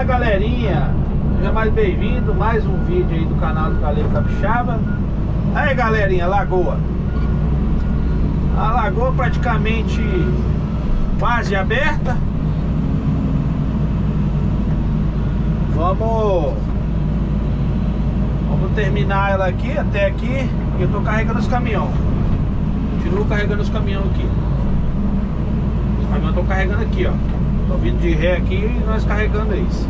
galerinha, seja mais bem-vindo, mais um vídeo aí do canal do Galego Capixaba. Aí galerinha, lagoa. A lagoa praticamente quase aberta. Vamos terminar ela aqui, até aqui. Eu tô carregando os caminhões. Continuo carregando os caminhões aqui. Os caminhões estão carregando aqui, ó. Tô vindo de ré aqui e nós carregando isso.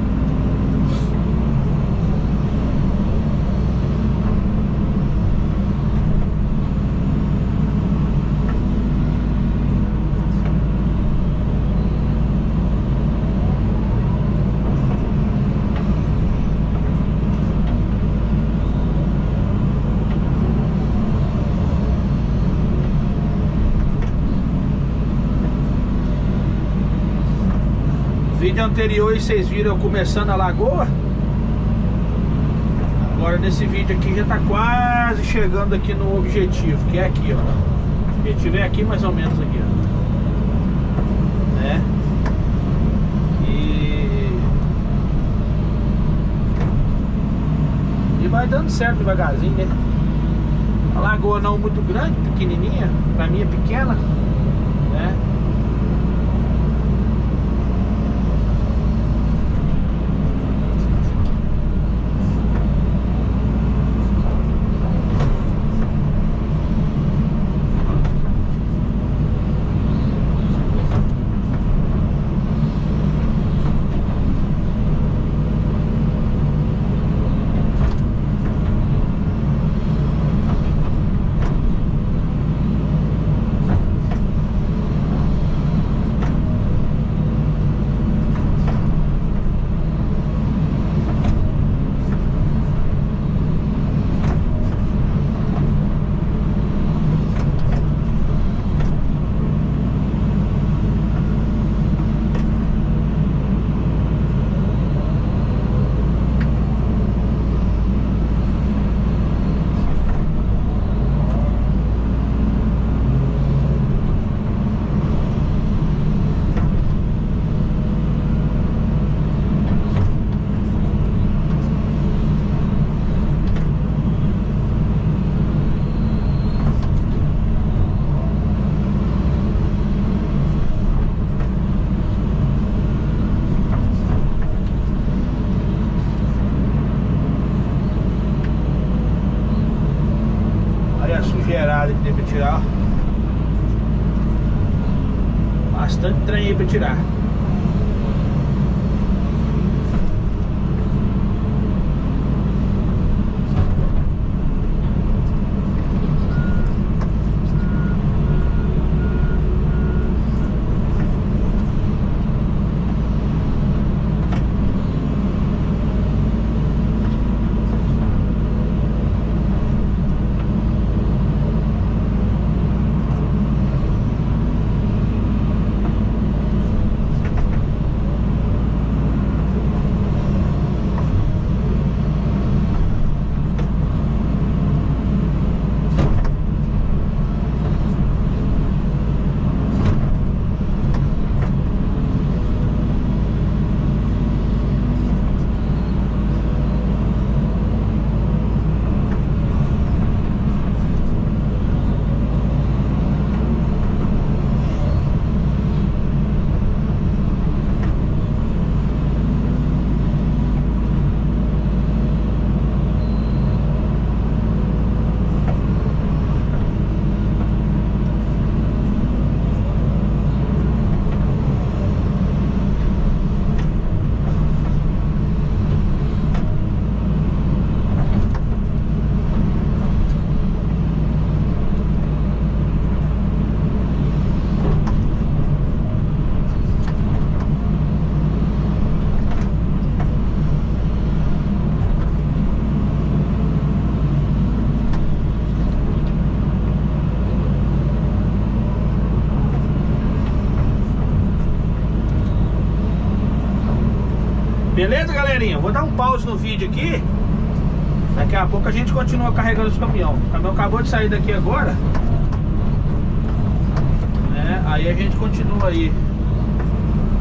Vídeo anterior vocês viram eu começando a lagoa. Agora nesse vídeo aqui já tá quase chegando aqui no objetivo, que é aqui, ó. O objetivo é aqui mais ou menos aqui, ó. Né? E vai dando certo devagarzinho, né? A lagoa não muito grande, pequenininha, pra mim é pequena, né? Sujeirada que tem pra tirar. Bastante trem aí pra tirar. Beleza, galerinha? Vou dar um pause no vídeo aqui. Daqui a pouco a gente continua carregando os caminhões. O caminhão acabou de sair daqui agora, né? Aí a gente continua aí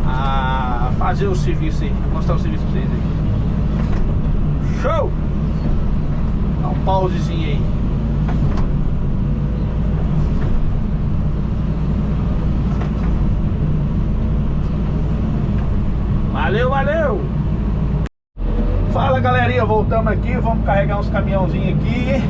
a fazer o serviço aí, mostrar o serviço pra vocês aí. Show! Dá um pausezinho aí. Valeu, valeu! Fala galerinha, voltamos aqui, vamos carregar uns caminhãozinhos aqui.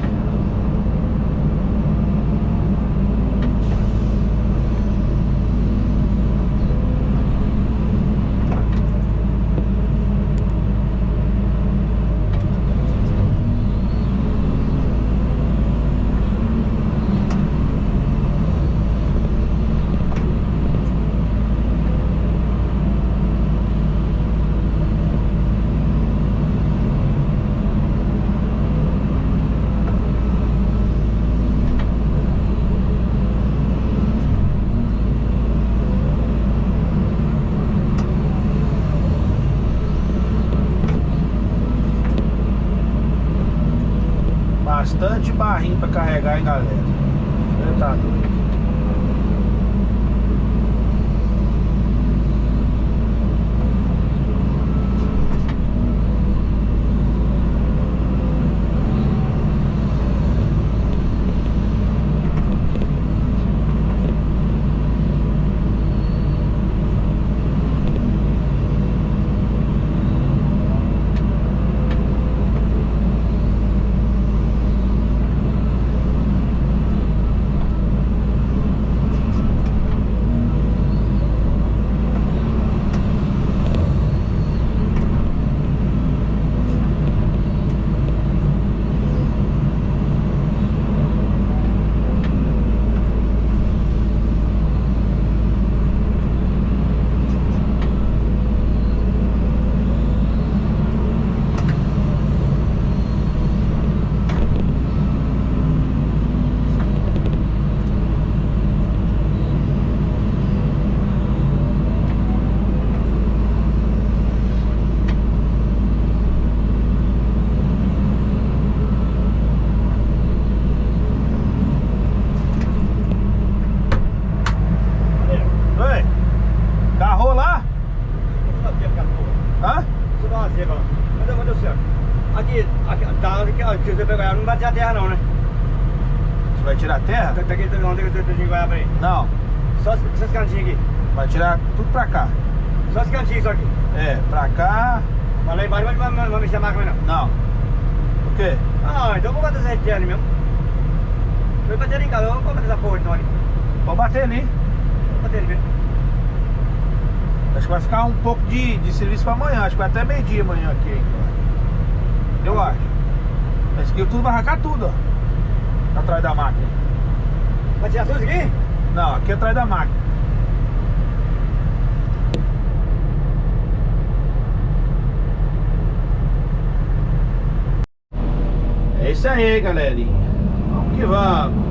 Bastante barrinho pra carregar, hein, galera? Você tá doido. Se você pegar, não vai tirar terra não, né? Você vai tirar a terra? Tá aqui, não tem que você de Goiaba aí. Não. Só esses cantinhos aqui. Vai tirar tudo pra cá. Só esses cantinhos só aqui. É, pra cá. Mas lá embaixo não vai mexer a máquina não. Não. Por quê? Ah, então eu vou bater essa terra ali mesmo. Eu vou bater ali em casa, eu vou bater essa porra então ali. Vou bater ali. Vou bater ali mesmo. Acho que vai ficar um pouco de serviço pra amanhã. Acho que vai até meio-dia amanhã aqui, hein? Eu acho. Esse aqui tudo vai arrancar tudo, ó. Atrás da máquina. Vai tirar tudo isso aqui? Não, aqui atrás da máquina. É isso aí, galerinha. Vamos que vamos.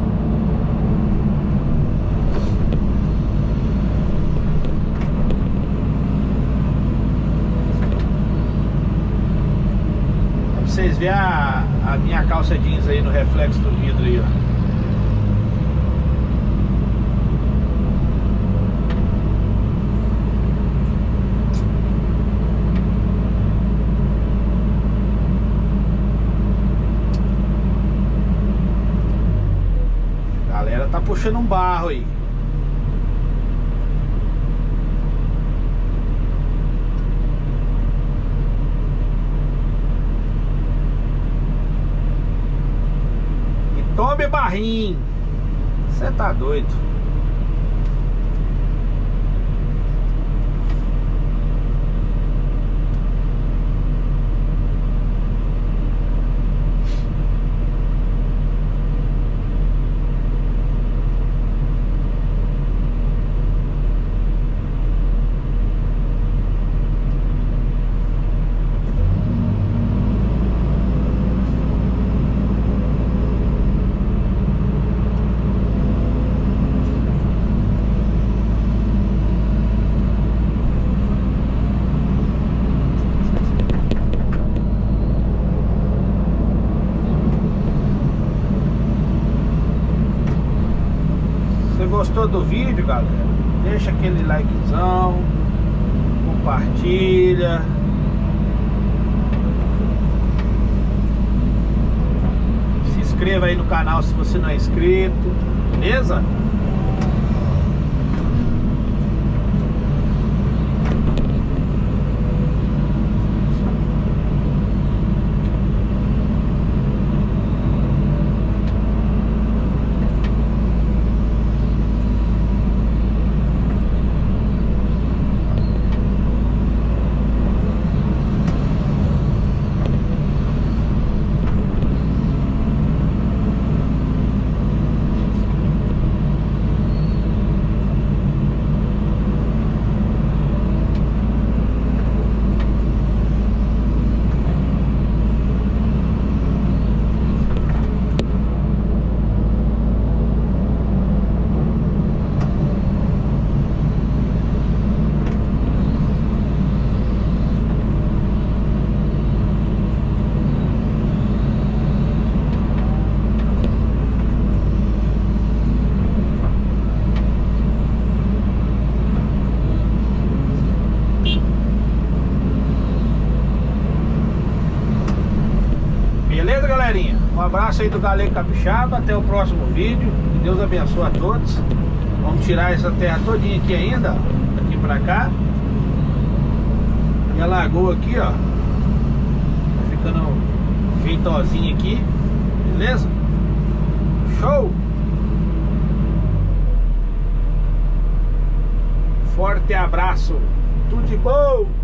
Vocês veem a minha calça jeans aí no reflexo do vidro aí, ó. A galera tá puxando um barro aí. Tome barrinho. Você tá doido. Gostou do vídeo, galera? Deixa aquele likezão, compartilha. Se inscreva aí no canal se você não é inscrito, beleza? Beleza, galerinha? Um abraço aí do Galego Capixaba. Até o próximo vídeo. Que Deus abençoe a todos. Vamos tirar essa terra todinha aqui ainda, ó, daqui pra cá. E a lagoa aqui, ó, tá ficando jeitosinha aqui. Beleza? Show! Forte abraço. Tudo de bom!